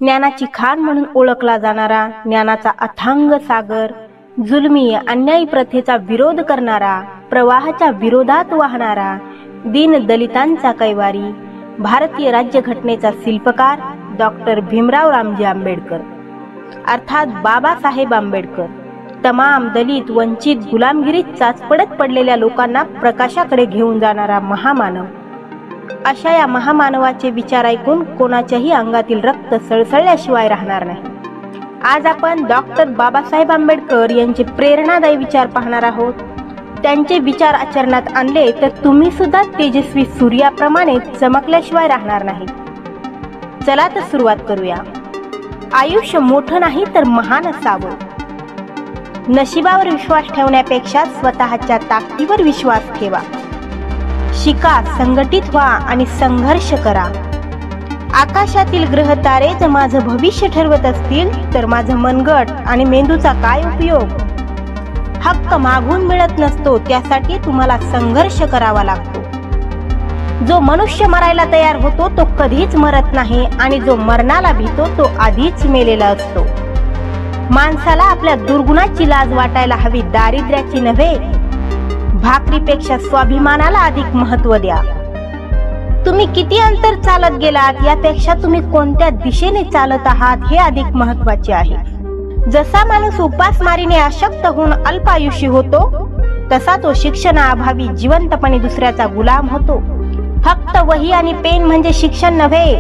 ज्ञानाची खाण म्हणून ओळखला जाणारा, ज्ञानाचा अथांग सागर, जुलमी अन्यायी प्रथेचा विरोध करणारा, प्रवाहाच्या विरोधात वाहणारा, दीन दलितांचा कैवारी, भारतीय राज्यघटनेचा शिल्पकार डॉक्टर भीमराव रामजी आंबेडकर अर्थात बाबासाहेब आंबेडकर, तमाम दलित वंचित गुलामगिरीत चाचपडत पडलेल्या लोकांना प्रकाशाकडे घेऊन जाणारा महामानव। अशा या महामानवाचे विचार ऐकून कोणाच्याही अंगातील रक्त सळसळल्याशिवाय राहणार नाही। आज आपण डॉक्टर बाबासाहेब आंबेडकर यांचे प्रेरणादायी विचार पाहणार आहोत। त्यांचे विचार आचरणात आणले तर तुम्ही सुद्धा तेजस्वी सूर्याप्रमाणे चमकल्याशिवाय राहणार नाही। चला तर सुरुवात करूया। आयुष्य मोठं नाही तर महान असावं। नशिबावर विश्वास ठेवण्यापेक्षा स्वतःच्या ताकदीवर विश्वास ठेवा। शिका, संघटित व्हा आणि संघर्ष करा। आकाशातील ग्रह तारे जर माझं भविष्य ठरवत असतील तर माझं मनगट आणि मेंदूचा काय उपयोग। हक्क मागून मिळत नसतो, त्यासाठी तुम्हाला संघर्ष करावा लागतो। जो मनुष्य मरायला तयार होतो तो कधीच मरत नाही आणि जो मरणाला भीतो तो आधीच मेलेला असतो। माणसाला आपल्या दुर्गुणाची लाज वाटायला हवी, दारिद्र्याची नव्हे। भाकरीपेक्षा स्वाभिमानाला अधिक महत्त्व द्या। तुम्ही किती अंतर चालत गेलात यापेक्षा तुम्ही कोणत्या दिशेने चालत आहात हे अधिक महत्त्वाचे आहे। जसा माणूस उपासमारीने अशक्त होऊन अल्पायुषी होतो, तसा तो शिक्षणाअभावी जिवंतपणे दुसऱ्याचा गुलाम होतो। फक्त वही आणि पेन म्हणजे शिक्षण नव्हे,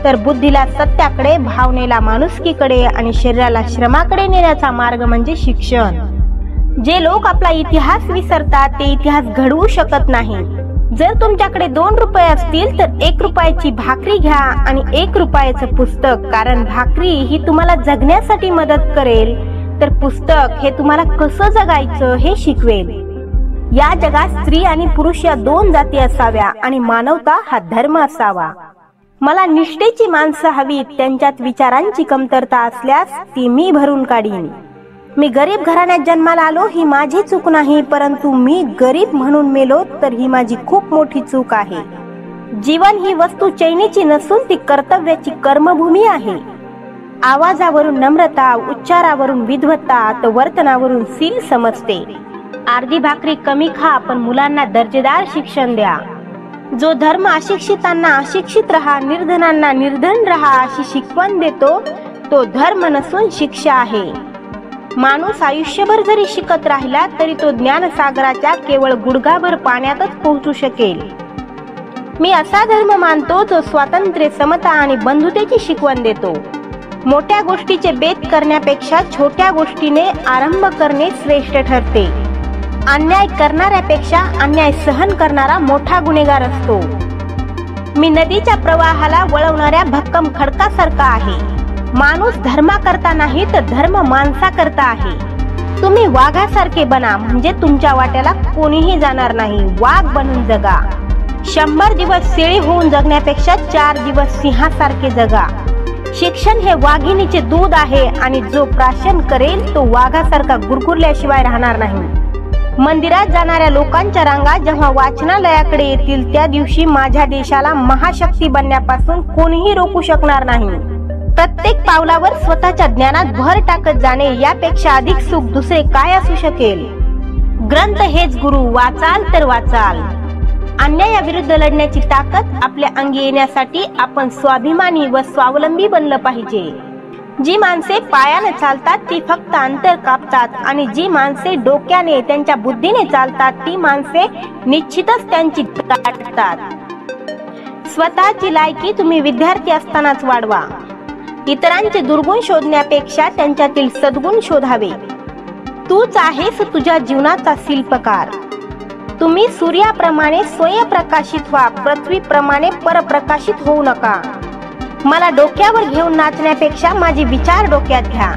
तर बुद्धीला सत्याकडे, भावनेला माणुसकीकडे आणि शरीराला श्रमाकडे नेण्याचा मार्ग म्हणजे शिक्षण। जे लोक आपला इतिहास विसरतात ते इतिहास घडवू शकत नाही। जर तुमच्याकडे 2 रुपये असतील तर 1 रुपयाची भाकरी घ्या आणि 1 रुपयाचं पुस्तक, कारण भाकरी ही तुम्हाला जगण्यासाठी मदत करेल, तर पुस्तक हे तुम्हाला कसं जगायचं हे शिकवेल। या जगात स्त्री आणि पुरुष या 2 जाती असाव्या आणि मानवता हा धर्म असावा। मला निष्ठेची माणसं हवीत, त्यांच्यात विचारांची कमतरता असल्यास ती मी भरून काढीन। मी गरीब घराण्यात जन्माला आलो ही माझी चूक नाही, परंतु मी गरीब म्हणून मेलो तर ही माझी खूप मोठी चूक आहे। जीवन ही वस्तू चैनीची नसून ती कर्तव्याची कर्मभूमी आहे। आवाजावरून नम्रता, उच्चारावरून विद्वत्ता तर वर्तनावरून शील समजते। अर्धी भाकरी कमी खा पण मुलांना दर्जेदार शिक्षण द्या। जो धर्म अशिक्षितांना अशिक्षित रहा, निर्धनांना निर्धन रहा अशी शिकवण देतो तो धर्म नसून शिक्षा आहे। माणूस आयुष्यभर जरी शिकत राहिला तरी तो ज्ञानसागराच्या केवळ गुडघाभर पाण्यातच पोहोचू शकेल। मी असा धर्म मानतो जो स्वातंत्र्य, समता आणि बंधुतेची शिकवण देतो। मोठ्या गोष्टीचे बेत करण्यापेक्षा छोट्या गोष्टीने आरंभ करणे श्रेष्ठ ठरते। अन्याय करणाऱ्यापेक्षा अन्याय सहन करणारा मोठा गुन्हेगार असतो। मी नदीच्या प्रवाहाला वळवणाऱ्या भक्कम खडकासारखा आहे। माणूस धर्माकरता नाही तर धर्म माणसाकरता आहे। तुम्ही वाघासारखे बना, म्हणजे तुमच्या वाट्याला कोणीही जाणार नाही। वाघ बनून जगा। 100 दिवस शेळी होऊन जगण्यापेक्षा 4 दिवस सिंहासारखे जगा। शिक्षण हे वाघिणीचे दूध आहे आणि जो प्राशन करेल तो वाघासारखा गुरगुरल्याशिवाय राहणार नाही। मंदिरात जाणाऱ्या लोकांच्या रांगा जेव्हा वाचनालयाकडे येतील त्या दिवशी माझ्या देशाला महाशक्ती बनण्यापासून कोणीही रोखू शकणार नाही। प्रत्येक पावलावर स्वतःच्या ज्ञानात भर टाकत जाणे यापेक्षा अधिक सुख दुसरे काय असू शकेल। ग्रंथ हेच गुरु, वाचाल तर वाचाल। अन्यायाविरुद्ध लढण्याची ताकद आपल्या अंगी येण्यासाठी आपण स्वाभिमानी व स्वावलंबी बनलं पाहिजे। जी माणसे पायाने चालतात ती फक्त अंतर कापतात आणि जी माणसे डोक्याने, त्यांच्या बुद्धीने चालतात ती माणसे निश्चितच त्यांची गाठतात। स्वतःची लायकी तुम्ही विद्यार्थी असतानाच वाढवा। इतरांचे दुर्गुण शोधण्यापेक्षा त्यांच्यातील सद्गुण शोधावे। तूच आहेस तुझ्या जीवनाचा शिल्पकार। तुम्ही सूर्याप्रमाणे स्वयंप्रकाशित व्हा, पृथ्वीप्रमाणे परप्रकाशित होऊ नका। मला डोक्यावर घेऊन नाचण्यापेक्षा माझे विचार डोक्यात घ्या।